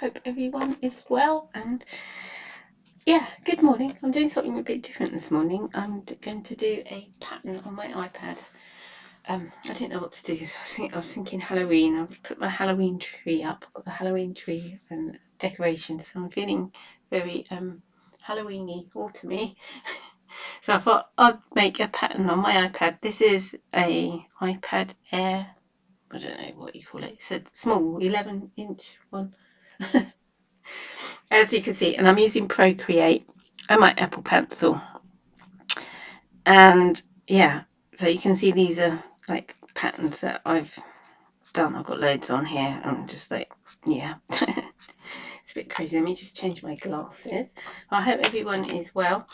hope everyone is well, and yeah, good morning. I'm doing something a bit different this morning. I'm going to do a pattern on my iPad. I didn't know what to do, so I was thinking Halloween. I've put my Halloween tree up. I've got the Halloween tree and decorations, so I'm feeling very Halloweeny, autumny. So I thought I'd make a pattern on my iPad. This is a iPad Air. I don't know what you call it. It's a small 11-inch one. As you can see, and I'm using Procreate and my Apple Pencil. And yeah, so you can see these are like patterns that I've done. I've got loads on here. I'm just like, yeah, it's a bit crazy. Let me just change my glasses. I hope everyone is well.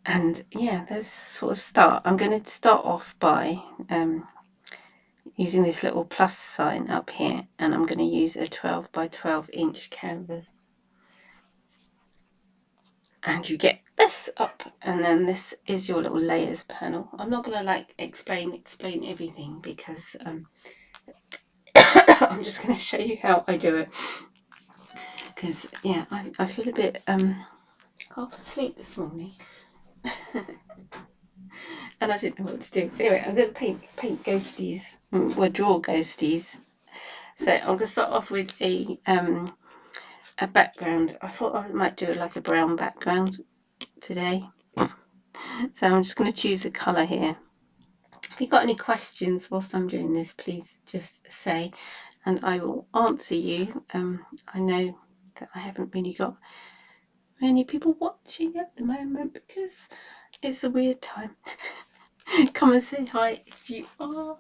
And yeah, let's sort of start. I'm going to start off by using this little plus sign up here, and I'm going to use a 12 by 12 inch canvas. And you get this up, and then this is your little layers panel. I'm not going to like explain everything because I'm just going to show you how I do it, because yeah, I feel a bit half asleep this morning. And I didn't know what to do. Anyway, I'm going to paint ghosties, or draw ghosties. So I'm going to start off with a background. I thought I might do like a brown background today. So I'm just going to choose a colour here. If you've got any questions whilst I'm doing this, please just say, and I will answer you. I know that I haven't really got many people watching at the moment because it's a weird time. Come and say hi if you are.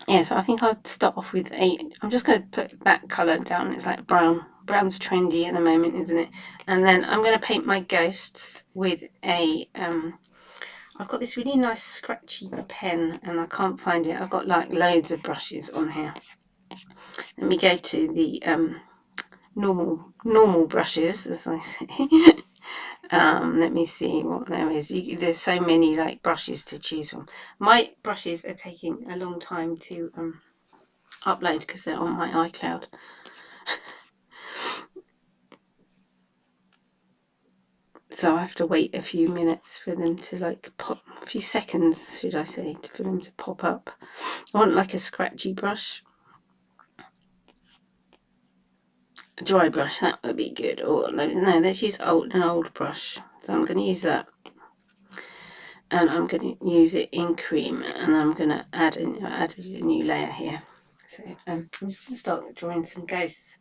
Yeah, so I think I'll start off with I'm just going to put that colour down. It's like brown. Brown's trendy at the moment, isn't it? And then I'm going to paint my ghosts with a I've got this really nice scratchy pen and I can't find it. I've got like loads of brushes on here. Let me go to the normal brushes, as I say. Let me see what there is. There's so many like brushes to choose from. My brushes are taking a long time to upload because they're on my iCloud. So I have to wait a few minutes for them to like pop, a few seconds should I say, for them to pop up. I want like a scratchy brush. A dry brush, that would be good. Or no, let's use an old brush. So I'm going to use that. And I'm going to use it in cream, and I'm going to add a new layer here. So I'm just going to start drawing some ghosts.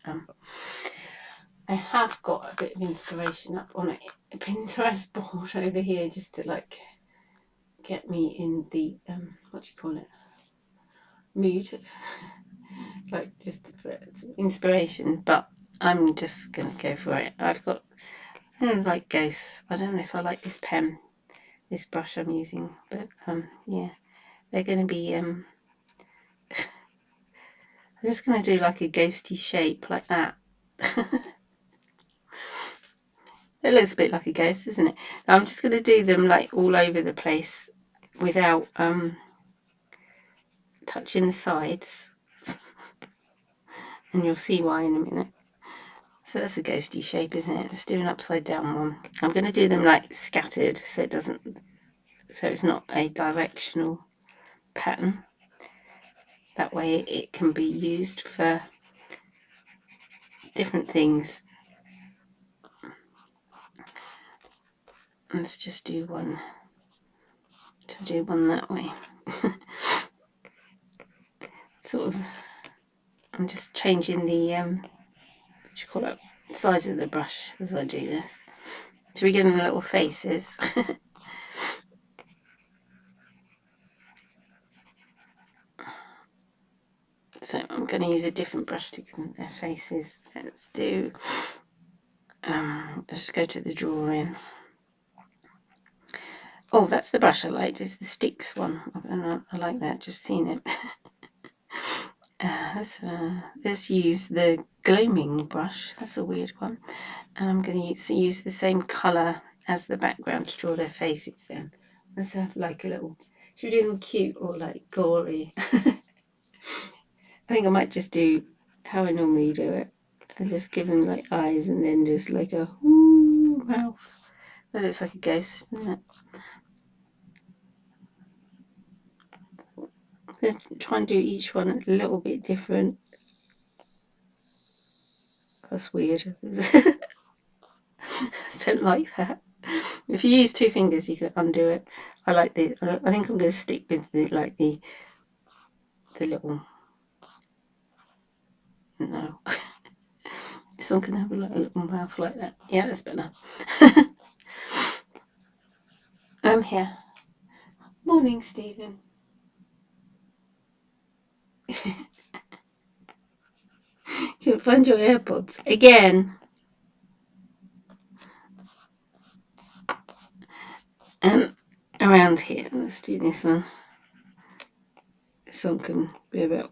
I have got a bit of inspiration up on a Pinterest board over here just to like get me in the what do you call it, mood, like just for inspiration. But I'm just going to go for it. I've got like ghosts. I don't know if I like this pen, this brush I'm using, but yeah, they're going to be I'm just going to do like a ghosty shape like that. It looks a bit like a ghost, isn't it? Now I'm just going to do them like all over the place without touching the sides. And you'll see why in a minute. So that's a ghosty shape, isn't it? Let's do an upside down one. I'm going to do them like scattered so it's not a directional pattern. That way it can be used for different things. Let's just do one that way. Sort of, I'm just changing the what you call it, size of the brush as I do this. Should we give them little faces? So I'm going to use a different brush to give them their faces. Let's do let's go to the drawing. Oh, that's the brush I liked. It's the sticks one. I like that. Just seen it. Let's use the gloaming brush. That's a weird one. And I'm going to use the same colour as the background to draw their faces then. Let's have like a little... Should we do them cute or like gory? I think I might just do how I normally do it. And just give them like eyes and then just like a whoo mouth. That looks like a ghost, doesn't it? I'm going to try and do each one a little bit different. That's weird. I don't like that. If you use two fingers, you can undo it. I like the. I think I'm going to stick with the little. No, this one can have a little mouth like that. Yeah, that's better. I'm here. Morning, Stephen. You find your AirPods again. Around here. Let's do this one. This one can be a bit.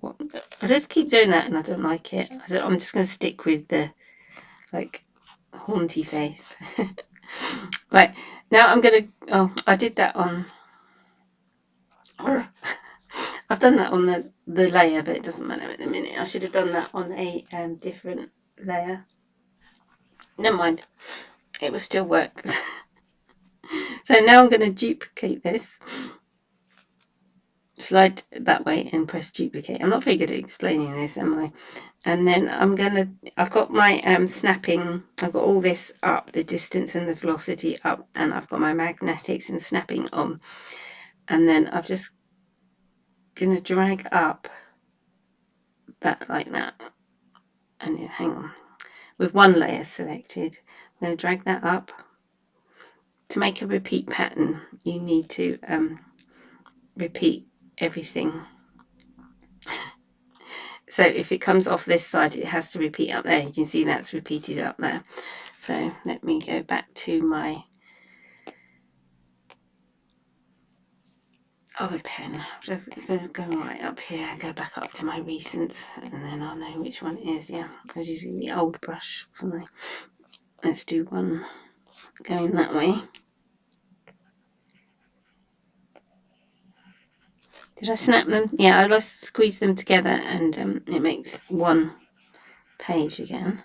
I just keep doing that, and I don't like it. I'm just going to stick with the like haunty face. Right now, I'm going to. Oh, I did that on. I've done that on the layer, but it doesn't matter at the minute. I should have done that on a different layer. Never mind. It will still work. So now I'm going to duplicate this. Slide that way and press duplicate. I'm not very good at explaining this, am I? And then I've got my snapping, I've got all this up, the distance and the velocity up, and I've got my magnetics and snapping on. And then I'm just going to drag up that like that. And hang on. With one layer selected, I'm going to drag that up. To make a repeat pattern, you need to repeat everything. So if it comes off this side, it has to repeat up there. You can see that's repeated up there. So let me go back to my other pen. I'm going to go right up here, go back up to my recents, and then I'll know which one it is. Yeah, I was using the old brush, wasn't I? Let's do one going that way. Did I snap them? Yeah, I just squeeze them together and it makes one page again.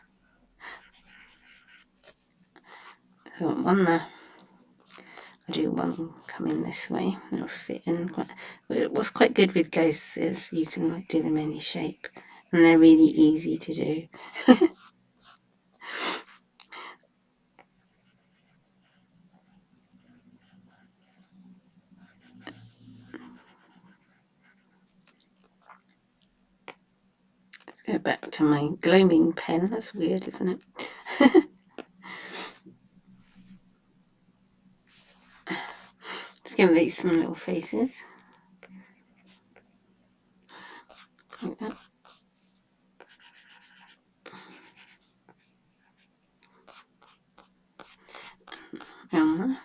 So one there. I do one coming this way. It'll fit in quite. But what's quite good with ghosts is you can like do them any shape, and they're really easy to do. Let's go back to my gloaming pen. That's weird, isn't it? Let's give these some little faces. Like that. Around there.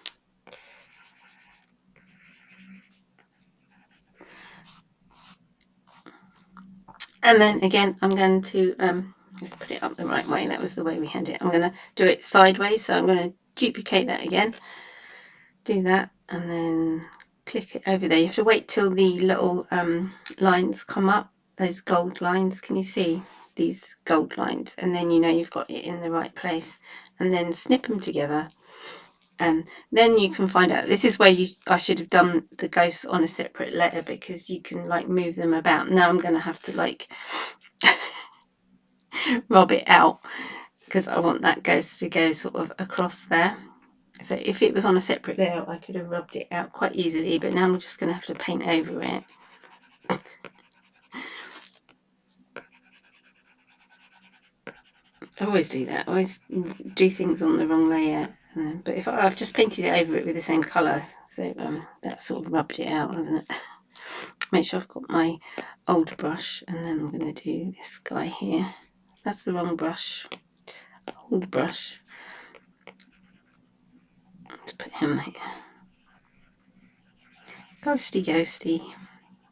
And then again, I'm going to just put it up the right way. That was the way we had it. I'm going to do it sideways. So I'm going to duplicate that again. Do that and then click it over there. You have to wait till the little lines come up. Those gold lines. Can you see these gold lines? And then you know you've got it in the right place. And then snip them together. And then you can find out. This is where I should have done the ghosts on a separate letter because you can like move them about. Now I'm going to have to like rub it out because I want that ghost to go sort of across there. So if it was on a separate layer, I could have rubbed it out quite easily, but now I'm just going to have to paint over it. I always do that. I always do things on the wrong layer. But if I've just painted it over it with the same colour, so that sort of rubbed it out, hasn't it? Make sure I've got my old brush, and then I'm going to do this guy here. That's the wrong brush. Old brush. Let's put him here. Ghosty, ghosty.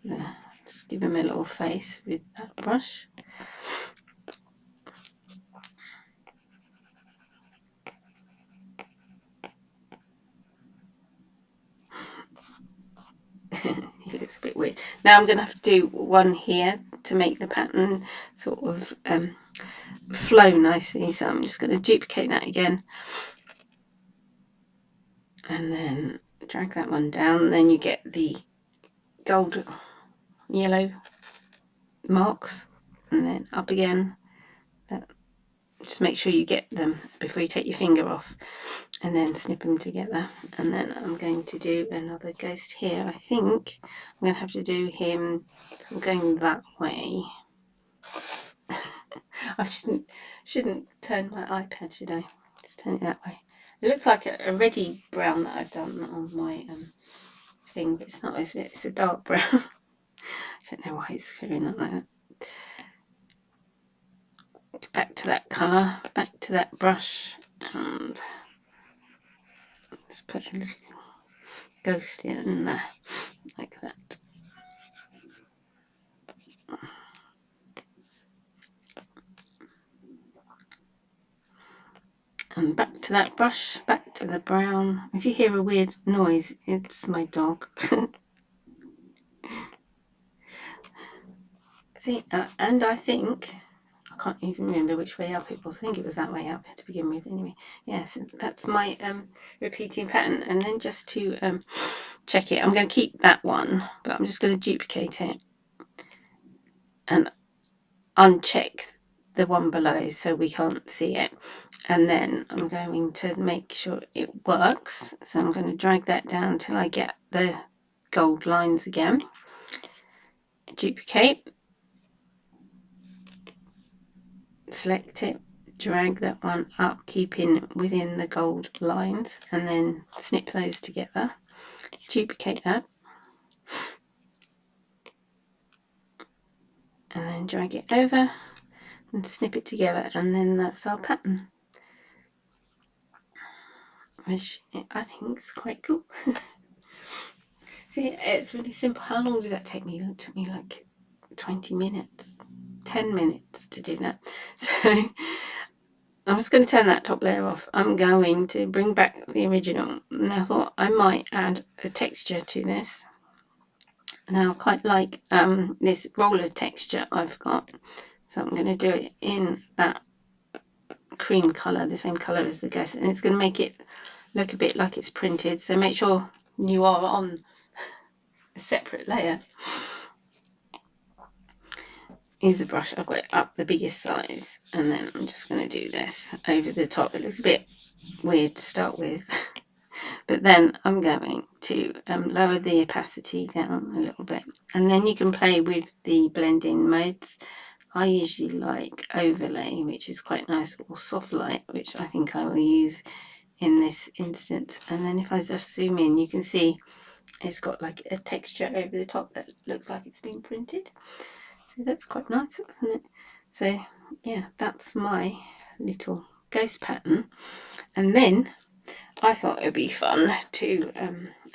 There. Just give him a little face with that brush. He looks a bit weird. Now I'm going to have to do one here to make the pattern sort of flow nicely. So I'm just going to duplicate that again and then drag that one down. Then you get the gold yellow marks, and then up again. That, just make sure you get them before you take your finger off, and then snip them together. And then I'm going to do another ghost here. I think I'm going to have to do him going that way. I shouldn't turn my iPad, should I? Just turn it that way. It looks like a ready brown that I've done on my thing, but it's not. It's a dark brown. I don't know why it's showing up like that. Back to that colour, back to that brush, and let's put a little ghost in there, like that. And back to that brush, back to the brown. If you hear a weird noise, it's my dog. See, and I think, I can't even remember which way up it was. I think it was that way up to begin with anyway. Yes, that's my repeating pattern. And then just to check it, I'm going to keep that one, but I'm just going to duplicate it and uncheck the one below so we can't see it. And then I'm going to make sure it works. So I'm going to drag that down till I get the gold lines again. Duplicate. Select it. Drag that one up, keeping within the gold lines, and then snip those together. Duplicate that. And then drag it over and snip it together, and then that's our pattern, which I think is quite cool. See, it's really simple. How long did that take me? It took me like 20 minutes, 10 minutes to do that. So I'm just going to turn that top layer off. I'm going to bring back the original. And I thought I might add a texture to this. Now I quite like this roller texture I've got. So I'm going to do it in that cream colour, the same colour as the ghost. And it's going to make it look a bit like it's printed. So make sure you are on a separate layer. Here's the brush. I've got it up the biggest size, and then I'm just going to do this over the top. It looks a bit weird to start with, but then I'm going to lower the opacity down a little bit, and then you can play with the blending modes. I usually like overlay, which is quite nice, or soft light, which I think I will use in this instance. And then if I just zoom in, you can see it's got like a texture over the top that looks like it's been printed. So that's quite nice, isn't it? So yeah, that's my little ghost pattern. And then I thought it would be fun to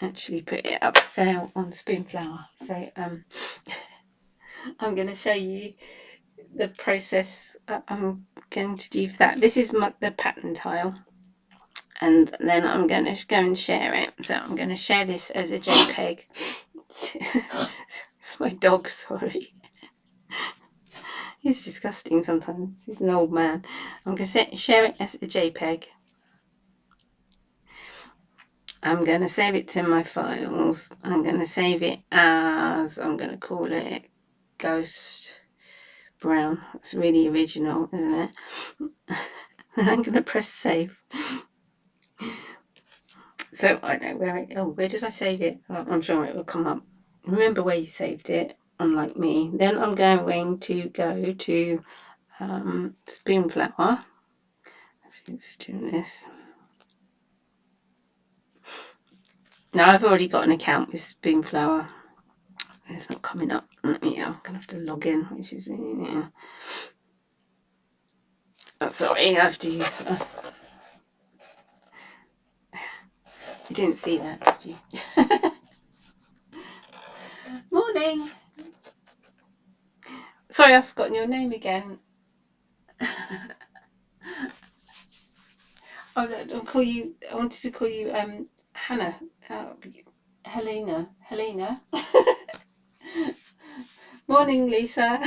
actually put it up for sale on Spoonflower. So I'm going to show you the process I'm going to do for that. This is the pattern tile, and then I'm going to go and share it. So I'm going to share this as a JPEG. It's my dog, sorry. He's disgusting sometimes. He's an old man. I'm going to share it as a JPEG. I'm going to save it to my files. I'm going to save it as, I'm going to call it Ghost Brown. It's really original, isn't it? I'm going to press save. So I know where it, where did I save it? I'm sure it will come up. Remember where you saved it, unlike me. Then I'm going to go to Spoonflower. Let's do this. Now I've already got an account with Spoonflower. It's not coming up. I'm going to have to log in, which is really, yeah. Oh, sorry, I have to use You didn't see that, did you? Morning. Sorry, I've forgotten your name again. I wanted to call you Hannah. Helena. Morning, Lisa.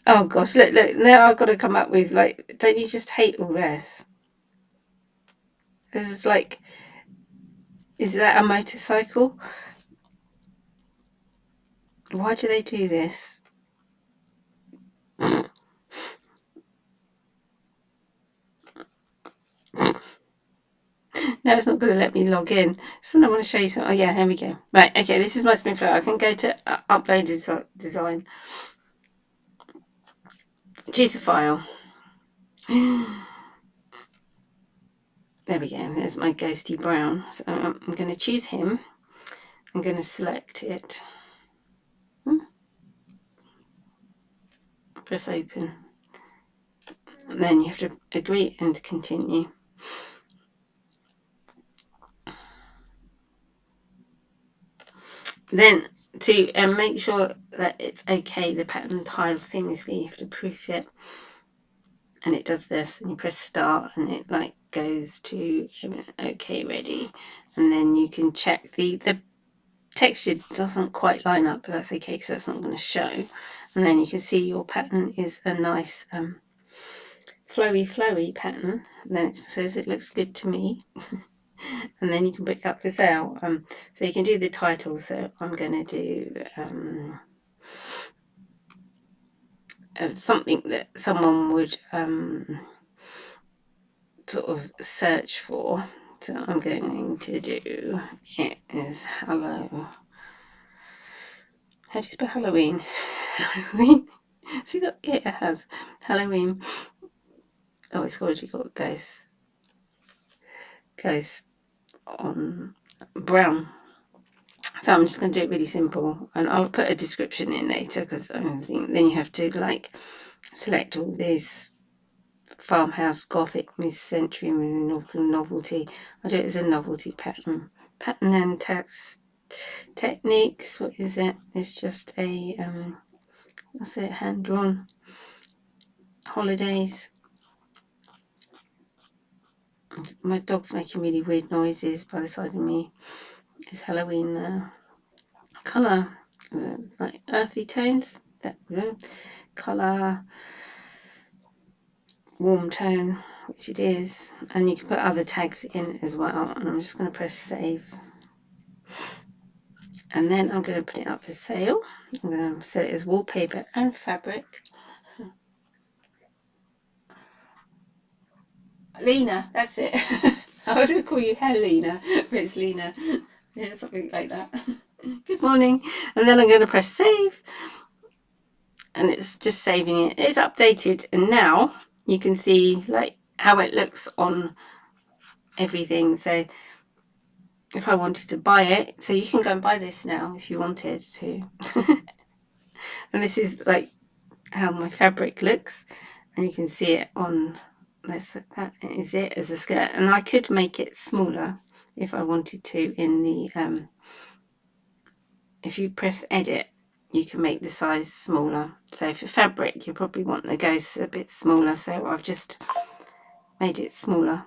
Oh gosh, look, now I've got to come up with, like, don't you just hate all this? This is like, is that a motorcycle? Why do they do this? No, it's not going to let me log in. So I want to show you something. Oh yeah, here we go. Right, okay, this is my spin flow. I can go to upload design. Choose a file. There we go. There's my ghosty brown. So I'm going to choose him. I'm going to select it. Press open. And then you have to agree and continue. Then to make sure that it's okay, the pattern tiles seamlessly, you have to proof it. And it does this, and you press start, and it like goes to okay, ready. And then you can check the texture doesn't quite line up, but that's okay because that's not going to show. And then you can see your pattern is a nice flowy pattern. And then it says it looks good to me. And then you can pick up for sale. So you can do the title. So I'm going to do something that someone would sort of search for. So I'm going to do it is hello. How do you spell Halloween? Halloween. See that? Yeah, it has Halloween. Oh, it's already got ghosts on brown. So I'm just going to do it really simple, and I'll put a description in later because I don't think then you have to like select all these farmhouse gothic mid-century novelty. I do it as a novelty pattern and text techniques. What is it? It's just a what's it, hand drawn holidays. My dog's making really weird noises by the side of me. It's Halloween there. Colour, it's like earthy tones. That we go. Colour, warm tone, which it is, and you can put other tags in as well. And I'm just going to press save, and then I'm going to put it up for sale. I'm going to set it as wallpaper and fabric. Lena, that's it. I was going to call you Helena, but it's Lena. Yeah, something like that. Good morning. And then I'm going to press save, and it's just saving it. It's updated, and now you can see like how it looks on everything. So if I wanted to buy it, so you can go and buy this now if you wanted to. And this is like how my fabric looks, and you can see it on this. That is it as a skirt, and I could make it smaller if I wanted to in the if you press edit, you can make the size smaller. So for fabric, you probably want the ghosts a bit smaller, so I've just made it smaller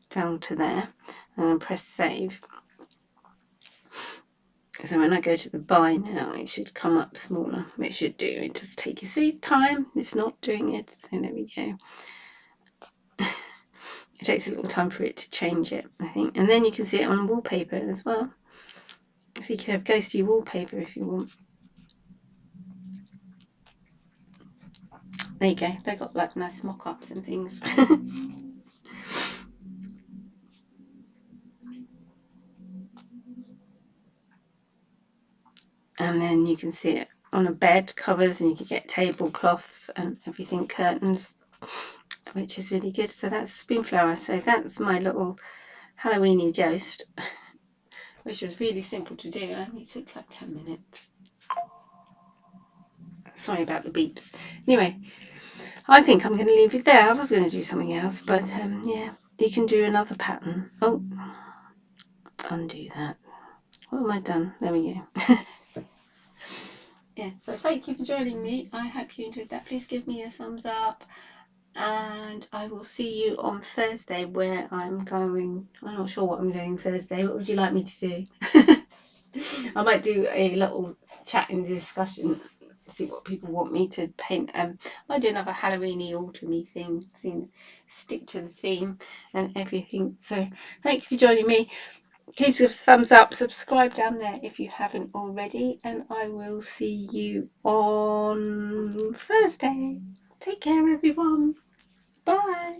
down to there, and then press save. So when I go to the buy now, it should come up smaller. It should do. It does take a time. It's not doing it. So there we go. It takes a little time for it to change it, I think. And then you can see it on wallpaper as well. So you can have ghosty wallpaper if you want. There you go. They've got like nice mock-ups and things. And then you can see it on a bed covers, and you can get tablecloths and everything, curtains, which is really good. So that's Spoonflower. So that's my little Halloweeny ghost, which was really simple to do. I only took like 10 minutes. Sorry about the beeps. Anyway, I think I'm going to leave it there. I was going to do something else, but yeah, you can do another pattern. Oh, undo that. What have I done? There we go. Yeah, so thank you for joining me. I hope you enjoyed that. Please give me a thumbs up, and I will see you on Thursday, where I'm going. I'm not sure what I'm doing Thursday. What would you like me to do? I might do a little chat and discussion, see what people want me to paint. I might do another Halloweeny, autumny thing, stick to the theme and everything. So thank you for joining me. Please give a thumbs up, subscribe down there if you haven't already, and I will see you on Thursday. Take care, everyone. Bye.